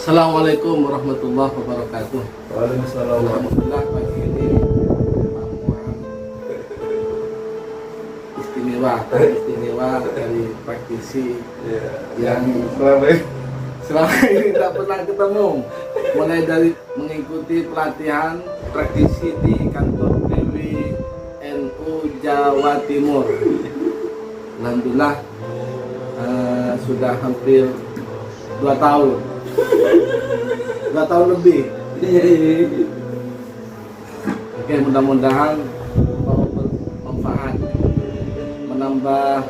Assalamualaikum warahmatullahi wabarakatuh. Waalaikumsalam. Alhamdulillah pagi ini pertemuan istimewa dari praktisi yang selama ini tidak pernah ketemu, mulai dari mengikuti pelatihan praktisi di kantor PWNU Jawa Timur. Alhamdulillah sudah hampir 2 tahun. 2 tahun lebih. Oke, mudah-mudahan bermanfaat, menambah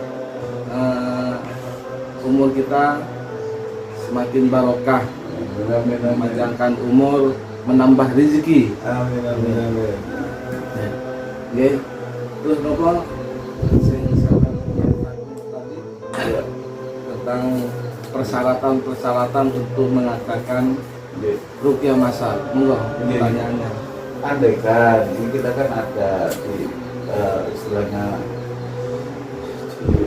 umur kita semakin barokah, memanjangkan umur, menambah rezeki. Amin. Oke, terus apa? Tentang persyaratan untuk mengatakan ruqyah masal. Monggo pertanyaannya. Andai kan ini kita kan ada di istilahnya di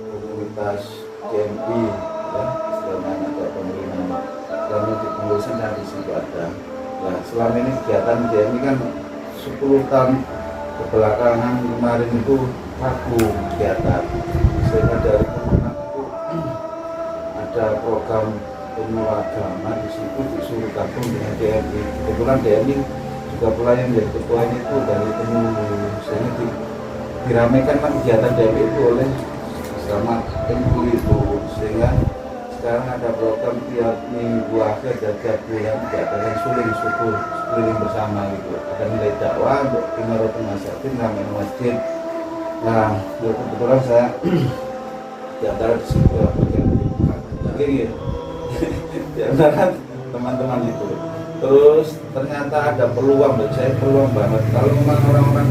komunitas GMI ya, istilahnya ada pengiriman selama di pengurusan yang di situ ada. Nah, selama ini kegiatan GMI kan 10 tahun kebelakangan kemarin itu ragu kegiatan, sehingga dari kemenang itu ada program ilmu agama di situ disuruh gabung dengan DMI. Kebetulan DMI juga pula yang menjadi ketuanya itu dari Penghulu, sehingga diramaikan kan kegiatan DMI itu oleh sama Penghulu itu, sehingga sekarang ada program tiap minggu akhir dan tiap bulan diadakan suling syukur keliling bersama gitu. Ada nilai dakwah untuk Imaratul Masakin ramai masjid. Nah, kebetulan saya di antara di situ di antara teman-teman itu. Terus ternyata ada peluang, buat saya peluang banget. Kalau memang orang-orang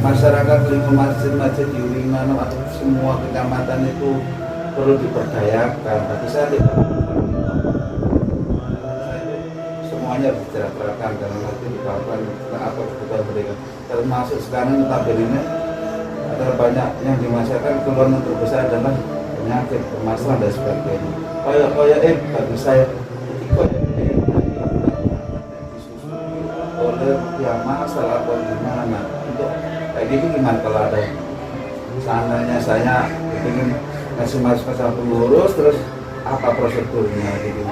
masyarakat lingkungan masjid-masjid di Uringano atau semua kecamatan itu perlu diperdayakan, tapi saya tidak semuanya bicarakan dalam arti dibawakan apa kebutuhan mereka. Termasuk sekarang notabene ada banyak yang dimasyarakat keluhan yang terbesar adalah penyakit, permasalahan dan sebagainya. Bagi saya oleh yang masalah atau gimana untuk kayak gini gimana kalau ada seandainya saya ingin ngasih masukan sama pengurus, terus apa prosedurnya gitu,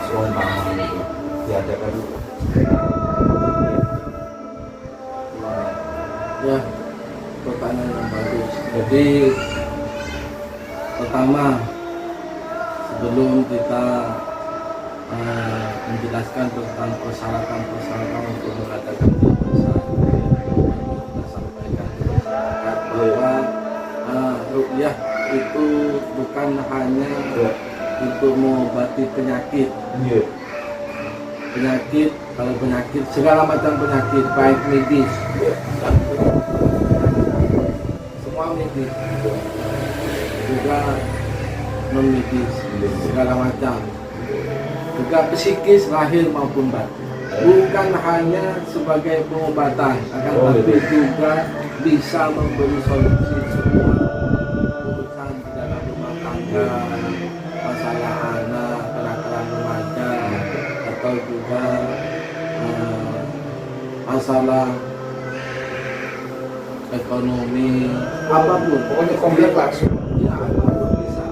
seumpama gitu diadakan. Ya, pertanyaan yang bagus. Jadi pertama, sebelum kita menjelaskan tentang persyaratan untuk mengadakan kita sampaikan ke masyarakat bahwa ruqyah itu bukan hanya untuk mengobati penyakit. Kalau penyakit, segala macam penyakit, baik medis, semua medis, juga non medis, segala macam, juga psikis lahir maupun batin. Bukan hanya sebagai pengobatan, akan tetapi juga bisa memberi solusi semua urusan di dalam rumah tangga, masalah anak, kenakalan remaja, atau juga masalah ekonomi, apapun. Pokoknya komplit langsung. Ya, apapun bisa.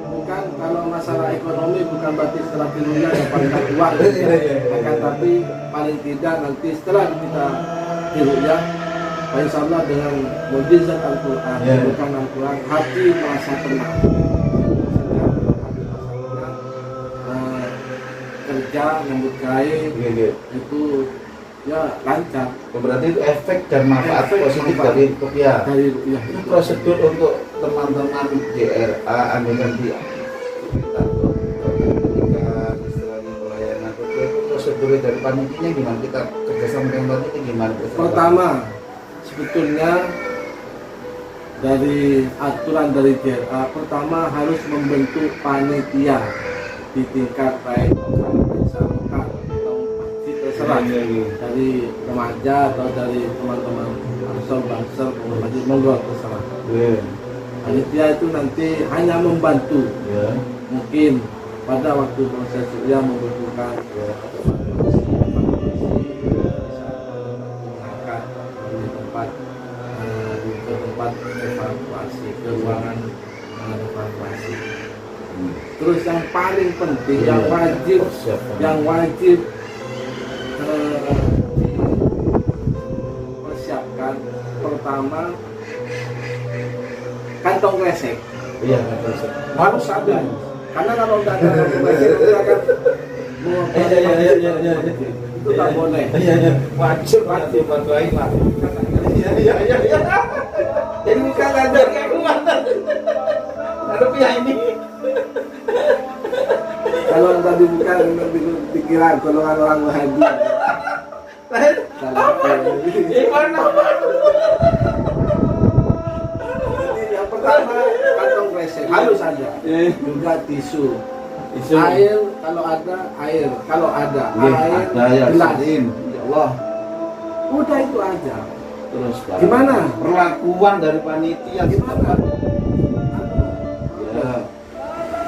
Bukan kalau masalah ekonomi bukan berarti setelah tirunya dapat uang, akan tapi paling tidak nanti setelah kita tirunya, insya Allah dengan mukjizat Al-Quran, bukan Al-Quran, hati merasa tenang. Kerja nyambut gawe itu ya lancar. Berarti itu efek dan manfaat positif dari ruqyah. Itu prosedur untuk teman-teman JRA ambilkan di istilahnya pelayanan ruqyah, itu prosedur dari panitianya gimana, kita kerjasama dengan panitia gimana? Pertama, sebetulnya dari aturan dari JRA, pertama harus membentuk panitia di tingkat baik lokal atau masjid terserah, dari remaja atau dari teman-teman Ansor, Bangsor, masjid, monggo terserah. Panitia itu nanti hanya membantu, mungkin pada waktu proses ruqyah membutuhkan mengangkat di tempat evakuasi, ke ruangan evakuasi. Terus yang paling penting, yang wajib dipersiapkan pertama kantong kresek. Iya, kantong kresek. Harus ada. Karena kalau tidak ada kantong kresek itu akan itu tak boleh. Wajib bantuin lah. Iya. Jadi bukan ada kayak kemana? Ada pihak ini. Kalau tadi bukan dikira golongan orang Wahabi. Gimana? Yang pertama kantong kresek harus ada. Juga tisu. Air kalau ada air, air gelas. Ya Allah. Udah itu aja. Terus gimana perlakuan dari panitia gimana? Ya.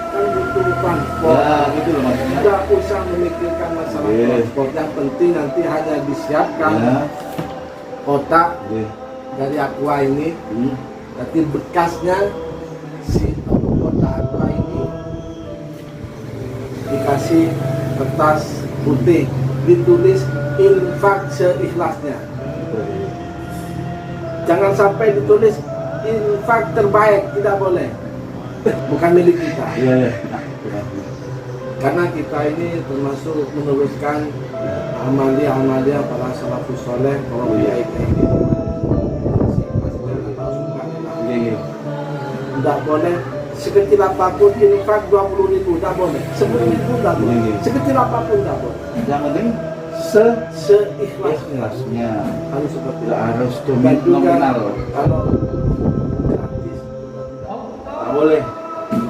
Kan butuh transport. Ya, gitu loh maksudnya. Tidak usah memikirkan masalah transport. Yang penting nanti hanya disiapkan kotak dari aqua ini. Nanti bekasnya si kotak aqua ini dikasih kertas putih, ditulis infak seikhlasnya. Jangan sampai ditulis infak terbaik, tidak boleh. Bukan milik kita. Iya. Karena kita ini termasuk meneruskan amalia para salafus soleh, para kiai ini. Tidak boleh sekecil apapun infak 20.000, tidak boleh. 10.000 tidak boleh. Sekecil apapun tidak boleh. Yang penting seikhlasnya harus seperti itu. Harus Dan juga nominal. kalau gratis Tak boleh.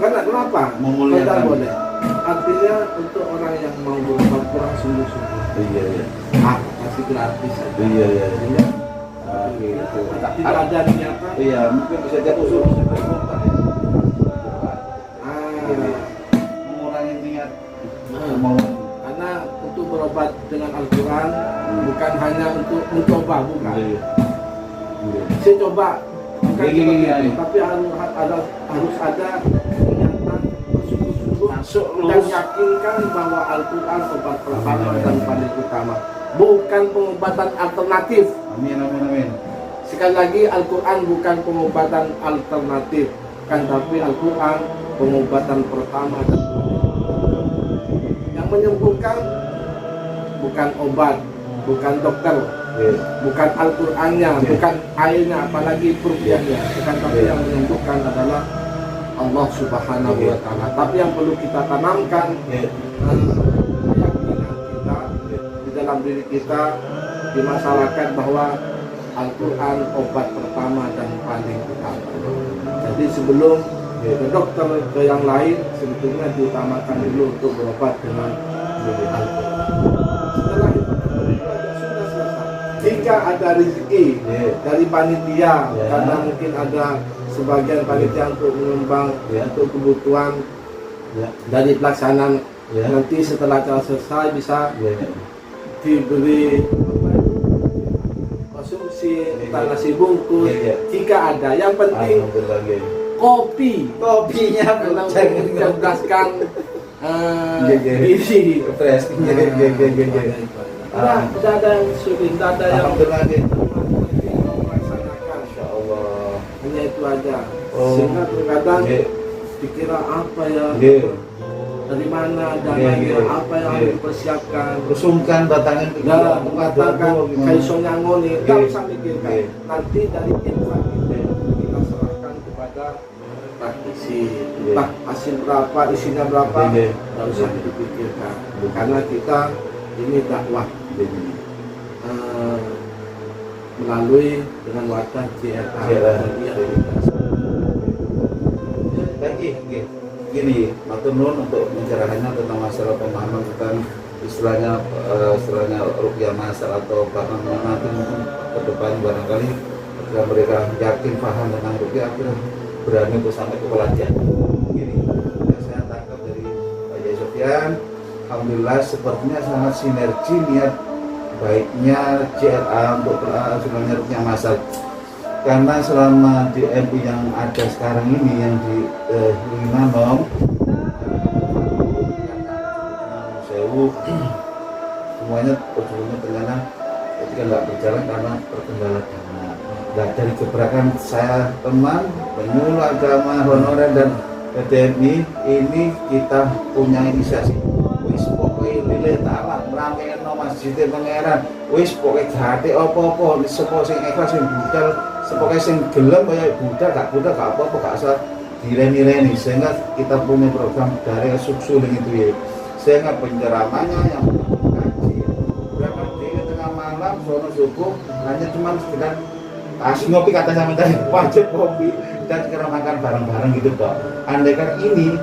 karena kenapa? Memuliakan. Tidak boleh. Artinya untuk orang yang mau berkurang sungguh-sungguh. Iya. Kasih gratis saja. Iya. Sehingga Gitu. tidak ada niatan. Iya, mungkin bisa jadi usul berkorban ya. Mengurangi niat mau. Karena untuk berobat dengan Al-Quran bukan hanya untuk mencoba, bukan. Iya. Saya coba, bukan Iya. seperti itu, tapi harus ada niatan bersungguh-sungguh Masuk dan lulus. yakinkan bahwa Al-Quran obat pertama dan paling utama, bukan pengobatan alternatif. Amin. Sekali lagi, Al-Quran bukan pengobatan alternatif, kan, tapi Al-Quran pengobatan pertama dan yang menyembuhkan bukan obat, bukan dokter, bukan Al-Qurannya, bukan airnya, apalagi perupiahnya, bukan, tapi yang menyembuhkan adalah Allah Subhanahu wa Ta'ala. Tapi yang perlu kita tanamkan keyakinan kita di dalam diri kita, di masyarakat, bahwa Al-Quran obat pertama dan paling utama. Jadi sebelum ke dokter, ke yang lain, sebetulnya diutamakan dulu untuk berobat dengan Al-Quran. Setelah itu sudah selesai. Jika ada rezeki dari panitia, karena mungkin ada sebagian panitia untuk mengembang untuk kebutuhan dari pelaksanaan, nanti setelah acara selesai bisa diberi konsumsi, entah nasi bungkus, jika ada. Yang penting kopinya karena untuk mencerdaskan diri. Tidak ada yang sulit, tidak ada yang melaksanakan. Hanya itu aja. Sehingga terkadang dikira apa ya, dari mana dananya, apa yang harus dipersiapkan. Sungkan datangin ke Ya, mengatakan kaisonya ngoni, tidak usah mikirkan. Nanti dari infak kita serahkan kepada praktisi. Entah hasil berapa, isinya berapa, tidak usah dipikirkan. Karena kita ini dakwah melalui dengan wadah JRA. Gini, matur nuwun untuk pencerahannya tentang masalah pemahaman tentang istilahnya ruqyah masal atau bahkan nanti mungkin ke depan barangkali ketika mereka yakin paham tentang ruqyah, akhirnya berani untuk sampai ke pelatihan. Gini, yang saya tangkap dari Pak Yai sekalian, alhamdulillah sepertinya sangat sinergi niat baiknya JLA untuk sebenarnya rukyah masal. Karena selama di MI yang ada sekarang ini yang di Limanong, Sewu, semuanya perjuangannya ternyata ketika nggak berjalan karena terkendala dana. Nah, dari gebrakan saya teman penyuluh agama honorer dan PTMI ini kita punya inisiasi. Wis pokoknya lile ta'ala ngramekno masjid pangeran. Wis pokoknya gate apa-apa sepo sing ikhlas sing budal, sepoke sing gelem kaya budal gak apa-apa gak usah direni-reni, sehingga kita punya program dari subsuling itu ya. Sehingga penceramanya yang ngaji berangkat di tengah malam sono subuh hanya cuma sekedar kasih ngopi kata sama tadi wajib kopi dan sekarang makan bareng-bareng gitu toh. Andai kan ini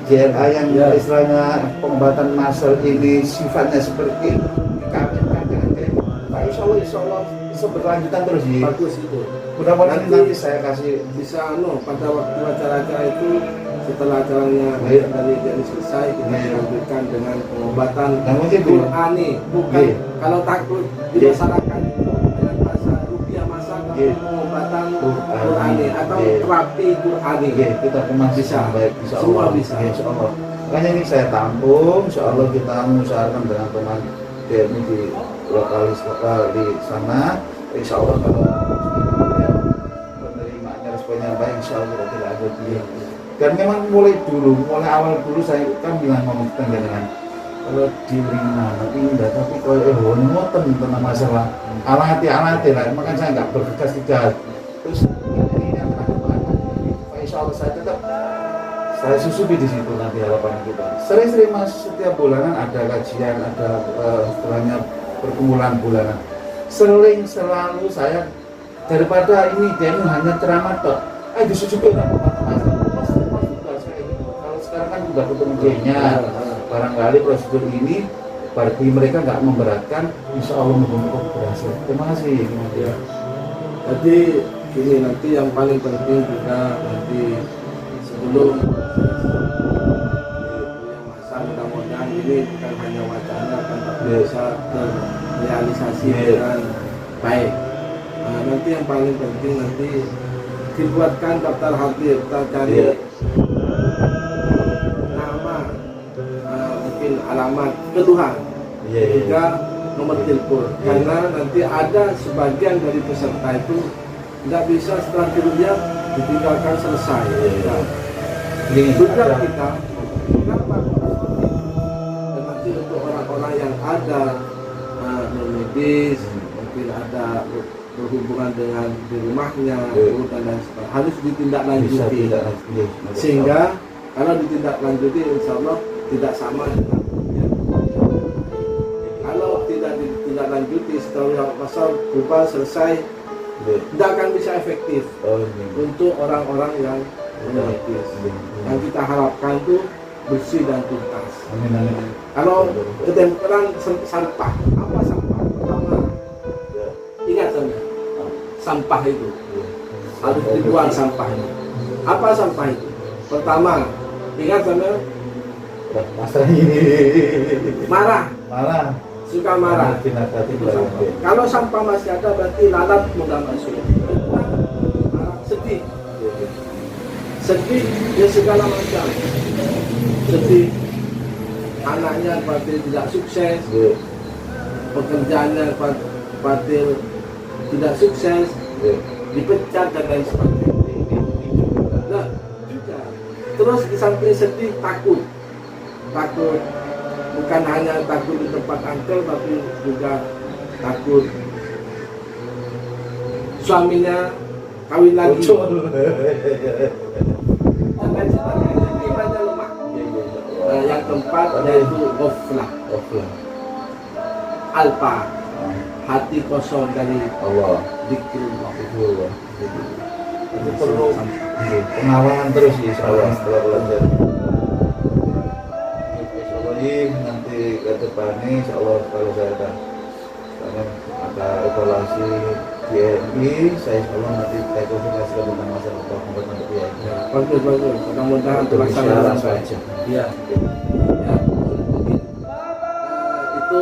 JLA yang istilahnya pengobatan massal ini sifatnya seperti dikawinkan dengan Pak, insya Allah bisa berlanjutan terus ya. Bagus itu. Mudah-mudahan nanti saya kasih bisa pada waktu acara-acara itu, setelah acaranya dari selesai kita lanjutkan dengan pengobatan Qur'ani, bukan kalau takut di masyarakat dengan bahasa rupiah masa pengobatan Qur'ani atau terapi Qur'ani. Kita kemas bisa baik, insya Allah. Semua bisa. Insya Allah. Makanya ini saya tampung, insya Allah kita mengusahakan dengan teman DMI di lokalis lokal di sana. Insya Allah kalau penerimanya responnya baik, insya Allah tidak ada dia. Dan memang mulai awal dulu saya kan bilang ngomong dengan kalau di Rina indah, tapi kalau ngoten tentang masalah alati lah, makanya saya nggak bergegas tiga. Terus ini yang terakhir, insya Allah saya susupi di situ nanti harapan kita. Sering-sering mas setiap bulanan ada kajian, ada istilahnya perkumpulan bulanan. Selalu saya daripada ini demo hanya ceramah tok, disusupi orang macam-macam. Kalau sekarang kan sudah ketemu dia, barangkali prosedur ini bagi mereka nggak memberatkan, insya Allah mudah-mudahan berhasil. Terima kasih. Ya. Jadi ini nanti yang paling penting juga nanti sebelum yang masa mudah-mudahan ini bukan hanya wacana kan, tapi bisa terrealisasi dengan baik. Nah, nanti yang paling penting nanti dibuatkan daftar hadir, kita cari nama, mungkin alamat keluhan, juga nomor telepon. Karena nanti ada sebagian dari peserta itu tidak bisa setelah dirukyah ditinggalkan selesai. Juga kita kenapa? Dan nanti untuk orang-orang yang ada medis, mungkin ada berhubungan dengan di rumahnya, dan lain sebagainya, harus ditindaklanjuti. Sehingga kalau ditindaklanjuti, insya Allah tidak sama dengan kalau tidak ditindaklanjuti setelah masa berupa selesai, tidak akan bisa efektif untuk orang-orang yang medis. Yang kita harapkan itu bersih dan tuntas. Kalau kedemperan sampah, apa sampah? Pertama, ingat sampah itu harus dibuang sampahnya. Apa sampah itu? Pertama, ingat marah, suka marah. Kalau sampah masih ada berarti lalat mudah masuk. Sedih, ya segala macam. Sedih, anaknya berarti tidak sukses, pekerjaannya berarti tidak sukses, dipecat dan lain sebagainya. Nah, juga terus di samping sedih, takut bukan hanya takut di tempat angker, tapi juga takut suaminya kawin lagi dan lain sebagainya, imannya lemah. Yang keempat yaitu ghaflah, alpa, hati kosong dari Allah, zikrullah. Itu perlu pengawalan terus insya Allah setelah belajar. Nanti ke depan ini insya Allah kalau saya ada evaluasi JNI, saya selalu nanti saya konsultasikan tentang masalah pembuatan rupiah ini. Bagus, bagus. Mudah-mudahan Indonesia terlaksana. langsung aja. Iya. Ya, mungkin itu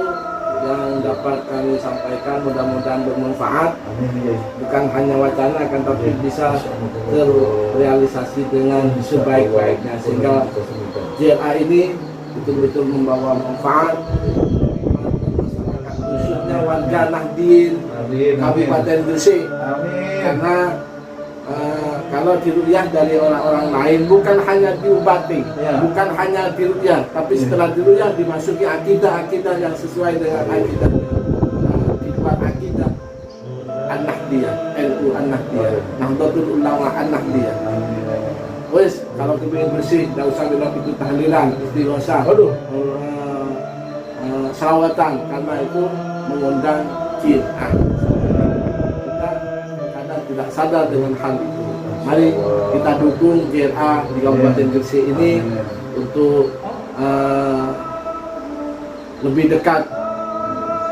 yang dapat kami sampaikan, mudah-mudahan bermanfaat. Amin ya. Bukan hanya wacana, akan tapi bisa terrealisasi dengan sebaik-baiknya sehingga JLA ini betul-betul membawa manfaat masyarakat, khususnya warga Nahdien Amin. Kabupaten Gresik. Amin. Karena kalau diruyah dari orang-orang lain bukan hanya diobati, Ya. bukan hanya diruyah, tapi setelah diruyah dimasuki akidah-akidah yang sesuai dengan akidah di luar akidah An-Nahdiyah, NU An-Nahdiyah, Nahdlatul Ulama An-Nahdiyah. Wes, kalau kepingin bersih, tidak usah bilang itu tahlilan, istighosa, selawatan, karena itu mengundang jin. Kita kadang tidak sadar dengan hal itu. Mari kita dukung JLA di Kabupaten Gresik ini untuk lebih dekat,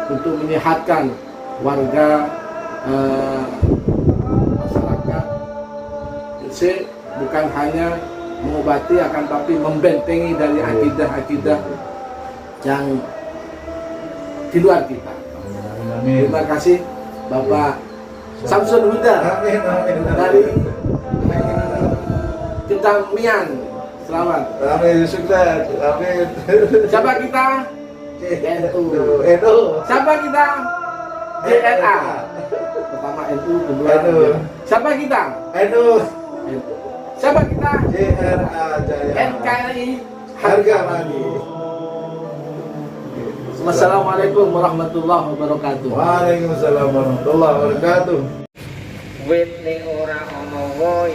untuk menyehatkan warga masyarakat Gresik, bukan hanya mengobati akan tapi membentengi dari akidah-akidah yang di luar kita. Amin. Terima kasih Bapak Samsul Huda Amin. Amin. dari Kedamian. Selamat. Amin. Sukses. Amin. Siapa kita? NU. NU. Siapa kita? JLA. Pertama NU, kedua NU. siapa kita? NU. NU. Siapa kita? JRA Jaya. NKRI Harga mati. Wassalamualaikum warahmatullahi wabarakatuh. Waalaikumsalam warahmatullahi wabarakatuh. Wit ning ora ana woe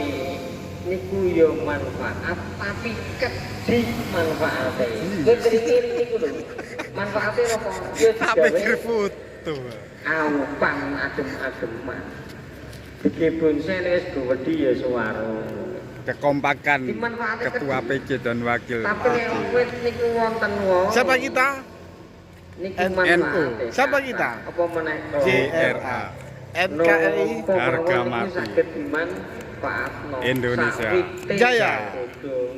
niku yo manfaat tapi kedhi manfaate. Kiri niku lho. Manfaate apa? Yo digawe foto. ampang adem-ademan. Dikebun sene wis gede ya suwaro. Kekompakan Dimanfaatkan Ketua kedhi. PJ dan Wakil. Tapi nek wit niku wonten wong. Siapa kita? Niku NU. manfaate. Siapa kita? Apa meneh? JRA NKRI Harga mati. Saged dimanfaatno. Indonesia Sakwite Jaya. bodho.